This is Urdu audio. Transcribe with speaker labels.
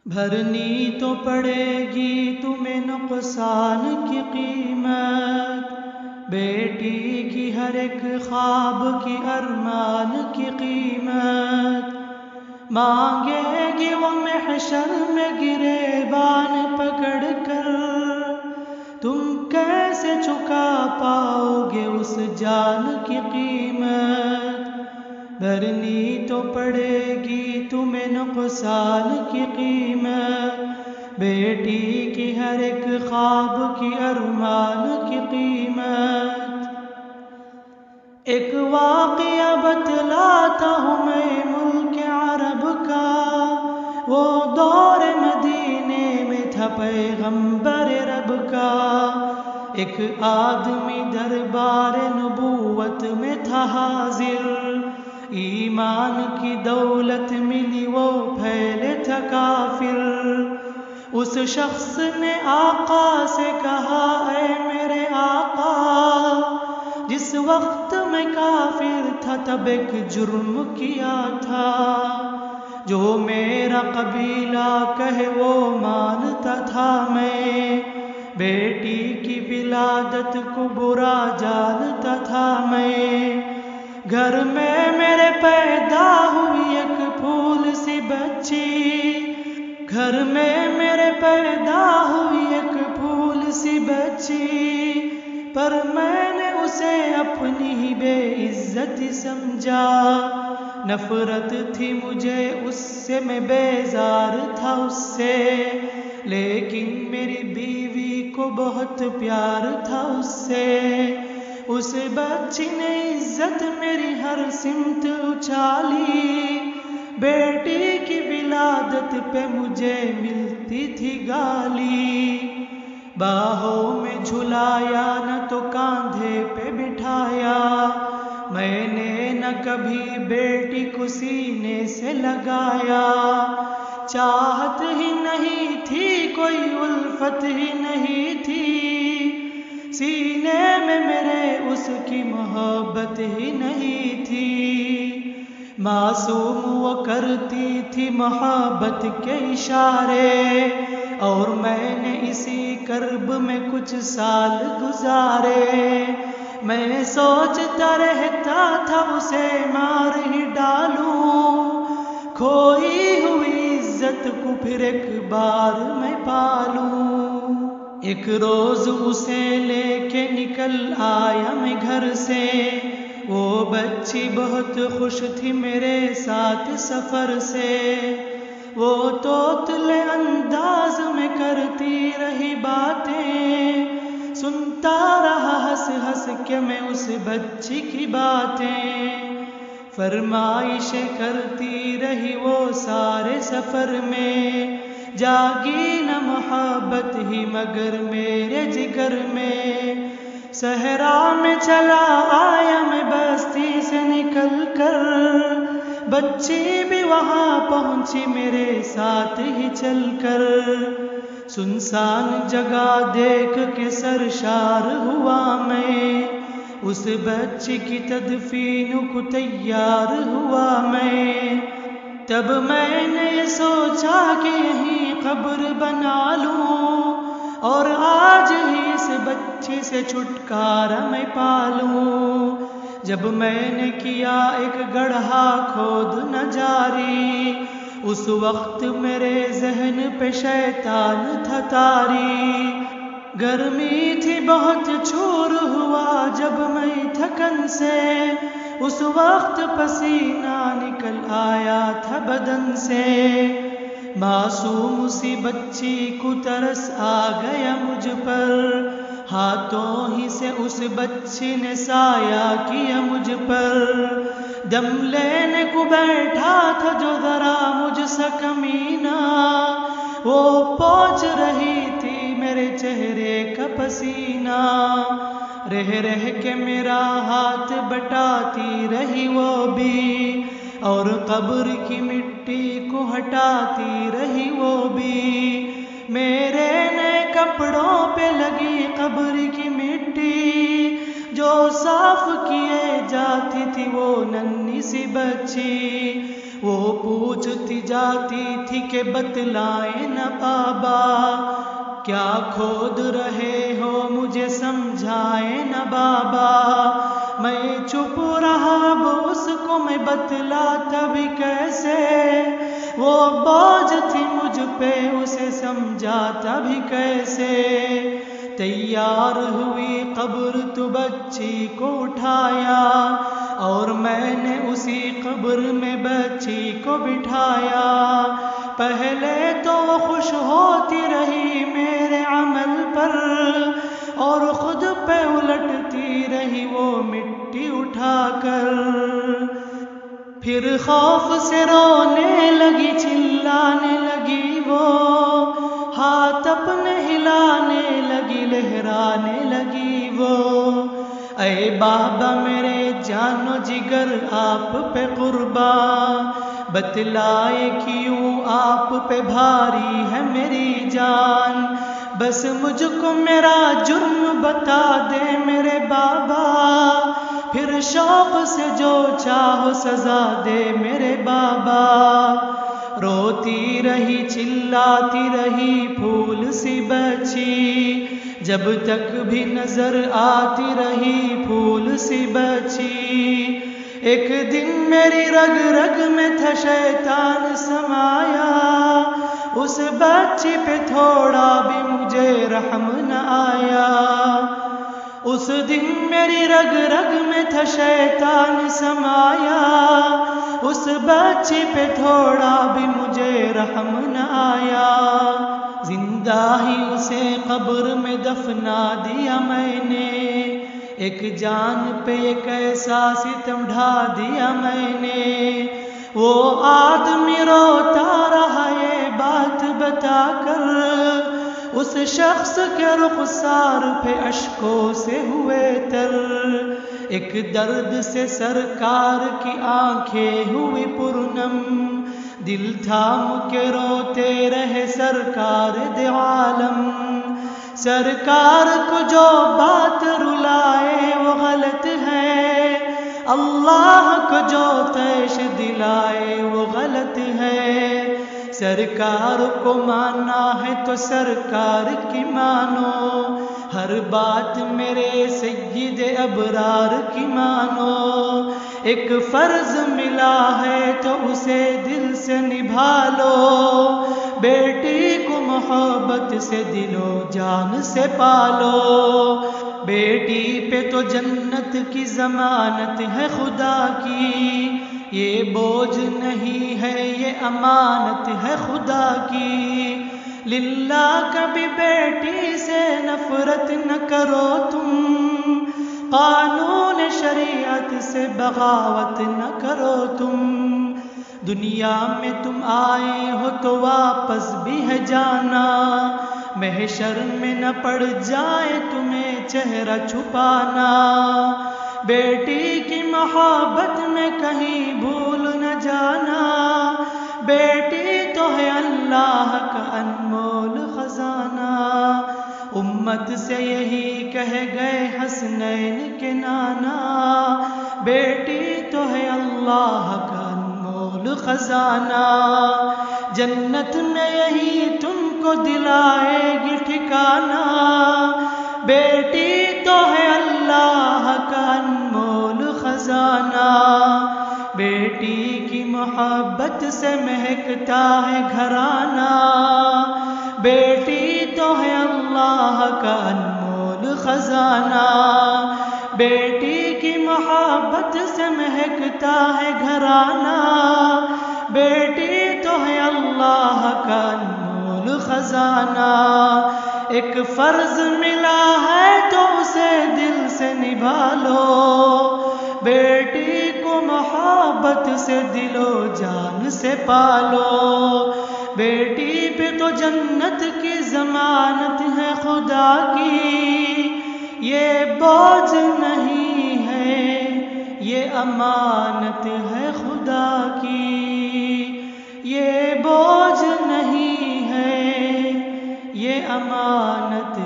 Speaker 1: بھرنی تو پڑے گی تمہیں نقصان کی قیمت، بیٹی کی ہر ایک خواب کی ارمان کی قیمت، مانگے گی وہ محشر میں گریبان پکڑ کر، تم کیسے چکا پاؤ گے اس جان کی قیمت؟ بھرنی تو پڑے گی تمہیں نقصان کی قیمت، بیٹی کی ہر ایک خواب کی ارمان کی قیمت۔ ایک واقعہ بتلاتا ہوں میں ملک عرب کا، وہ دور مدینے میں تھا پیغمبر رب کا، ایک آدمی دربار نبوت میں تھا حاضر، ایمان کی دولت ملی وہ پھیلے تھا کافر، اس شخص نے آقا سے کہا اے میرے آقا، جس وقت میں کافر تھا تب ایک جرم کیا تھا، جو میرا قبیلہ کہے وہ مانتا تھا، میں بیٹی کی ولادت کو برا جانتا تھا، میں گھر میں میرے پیدا ہوئی ایک پھول سی بچی، گھر میں میرے پیدا ہوئی ایک پھول سی بچی، پر میں نے اسے اپنی ہی بے عزت سمجھا، نفرت تھی مجھے اس سے، میں بیزار تھا اس سے، لیکن میری بیوی کو بہت پیار تھا اس سے، اس بچی نے عزت میری ہر سمت اچھالی، بیٹی کی ولادت پہ مجھے ملتی تھی گالی، باہوں میں جھلایا نہ تو کاندھے پہ بٹھایا، میں نے نہ کبھی بیٹی کو سینے سے لگایا، چاہت ہی نہیں تھی کوئی الفت ہی نہیں تھی، سینے میں میرے اس کی محبت ہی نہیں تھی، معصوم وہ کرتی تھی محبت کے اشارے، اور میں نے اسی کرب میں کچھ سال گزارے، میں سوچتا رہتا تھا اسے مار ہی ڈالوں، کھوئی ہوئی عزت کو پھر ایک بار میں پالوں، ایک روز اسے لے کے نکل آیا میں گھر سے، وہ بچی بہت خوش تھی میرے ساتھ سفر سے، وہ توتلے انداز میں کرتی رہی باتیں، سنتا رہا ہنس ہنس کے میں اس بچی کی باتیں، فرمائشیں کرتی رہی وہ سارے سفر میں، جاگی نہ محبت ہی مگر میرے جگر میں، صحرا میں چلا آیا میں بستی سے نکل کر، بچی بھی وہاں پہنچی میرے ساتھ ہی چل کر، سنسان جگہ دیکھ کے سرشار ہوا میں، اس بچی کی تدفین کو تیار ہوا میں، تب میں نے یہ سوچا کہ یہیں قبر بنا لوں، اور آج ہی اس بچی سے چھٹکارا میں پالوں، جب میں نے کیا ایک گڑھا کھود نہ جاری، اس وقت میرے ذہن پہ شیطان تھا طاری، گرمی تھی بہت چور ہوا جب میں تھکن سے، اس وقت پسینہ نکل آیا تھا بدن سے، معصوم سی بچی کو ترس آ گیا مجھ پر، ہاتھوں ہی سے اس بچی نے سایہ کیا مجھ پر، دم لینے کو بیٹھا تھا جو ذرا مجھ سے کمینہ، وہ پوچھ رہی تھی میرے چہرے کا پسینہ، رہ رہ کے میرا ہاتھ بٹاتی رہی وہ بھی، اور قبر کی مٹی کو ہٹاتی رہی وہ بھی، میرے نئے کپڑوں پہ لگی قبر کی مٹی، جو صاف کیے جاتی تھی وہ ننھی سی بچی، وہ پوچھتی جاتی تھی کہ بتلائیں نہ بابا، کیا کھود رہے ہو مجھے سمجھائیں نہ بابا۔ میں چپ رہا، اب اس کو میں بتلاتا بھی کیسے، وہ بوجھ تھی مجھ پہ اسے سمجھاتا بھی کیسے۔ تیار ہوئی قبر تو بچی کو اٹھایا، اور میں نے اسی قبر میں بچی کو بٹھایا۔ پہلے تو وہ خوش ہوتی رہی میرے عمل پر، اور خود پہ الٹتی رہی وہ مٹی اٹھا کر۔ پھر خوف سے رونے لگی، چلانے لگی وہ، ہاتھ اپنے ہلانے لگی، لہرانے لگی وہ۔ اے بابا میرے جان و جگر آپ پہ قربان، بتلائے کیوں آپ پہ بھاری ہے میری جان۔ بس مجھ کو میرا جرم بتا دے میرے بابا، پھر شوق سے جو چاہو سزا دے میرے بابا۔ روتی رہی چلاتی رہی پھول سی بچی، جب تک بھی نظر آتی رہی پھول سی بچی۔ ایک دن میری رگ رگ میں تھا شیطان سمایا، اس بچی پہ تھوڑا بھی مجھے رحم نہ آیا۔ اس دن میری رگ رگ میں تھا شیطان سمایا، اس بچی پہ تھوڑا بھی مجھے رحم نہ آیا۔ زندہ ہی اسے قبر میں دفنا دیا میں نے، ایک جان پہ ایک ایسا ستم ڈھا دیا میں نے۔ وہ آدمی روتا رہا یہ بات بتا کر، اس شخص کے رخسار پہ اشکوں سے ہوئے تر۔ ایک درد سے سرکار کی آنکھیں ہوئی پرنم، دل تھام کے روتے رہے سرکار دو عالم۔ سرکار کو جو بات رلائے وہ غلط ہے، اللہ کو جو طیش دلائے وہ غلط ہے۔ سرکار کو ماننا ہے تو سرکار کی مانو، ہر بات میرے سید ابرار کی مانو۔ ایک فرض ملا ہے تو اسے دل سے نبھا لو، بیٹی کو محبت سے دل و جان سے پالو۔ بیٹی پہ تو جنت کی ضمانت ہے خدا کی، یہ بوجھ نہیں ہے یہ امانت ہے خدا کی۔ للہ کبھی بیٹی سے نفرت نہ کرو تم، قانون شریعت سے بغاوت نہ کرو تم۔ دنیا میں تم آئے ہو تو واپس بھی ہے جانا، محشر میں نہ پڑ جائے تمہیں چہرہ چھپانا۔ بیٹی کی محبت میں کہیں بھول نہ جانا، بیٹی تو ہے اللہ کا انمول خزانہ۔ امت سے یہی کہہ گئے حسنین کے نانا، بیٹی تو ہے اللہ کا انمول خزانہ۔ جنت میں یہی تم کو دلائے گی ٹھکانہ، بیٹی تو ہے اللہ کا انمول خزانہ۔ بیٹی کی محبت سے مہکتا ہے گھرانہ، بیٹی تو ہے اللہ کا انمول خزانہ۔ بیٹی کی محبت سے مہکتا ہے گھرانہ، بیٹی تو ہے اللہ کا انمول خزانہ۔ ایک فرض ملا ہے تو اسے دل سے نبھا لو، بیٹی کو محبت سے دل و جان سے پالو۔ بیٹی پہ تو جنت کی ضمانت ہے خدا کی، یہ بوجھ نہیں ہے یہ امانت ہے خدا کی، یہ بوجھ نہیں ہے یہ امانت